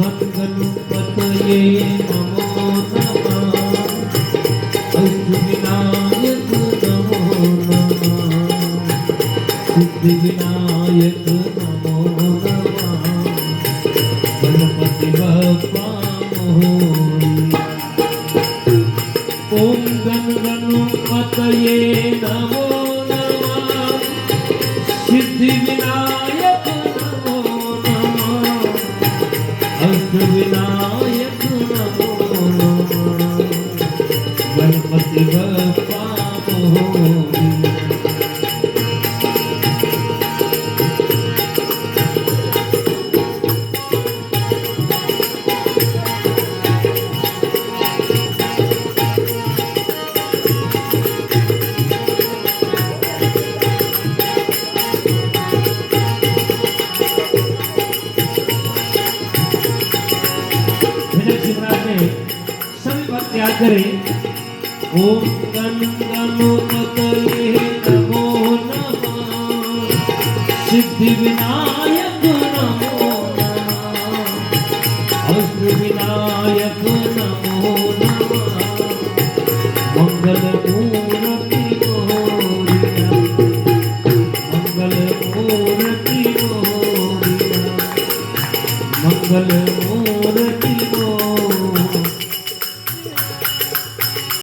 गणपतये नमो नमः। अष्टविनायक नमो नमः। सिद्धिविनायक नमो नमः। गणपति बप्पा मोरया। ओम गण गणपतये नमो नमः। सिद्धिविनायक नमो नमः। अष्टविनायक नमो नमः। गणपति बप्पा मोरया। सभी बात याद करें। ओम गण गणपतये नमो नमः। सिद्धिविनायक नमो नमः। अष्टविनायक नमो नमः। मंगलमूर्ति मोरया। मंगलमूर्ति मोरया। मंगलमूर्ति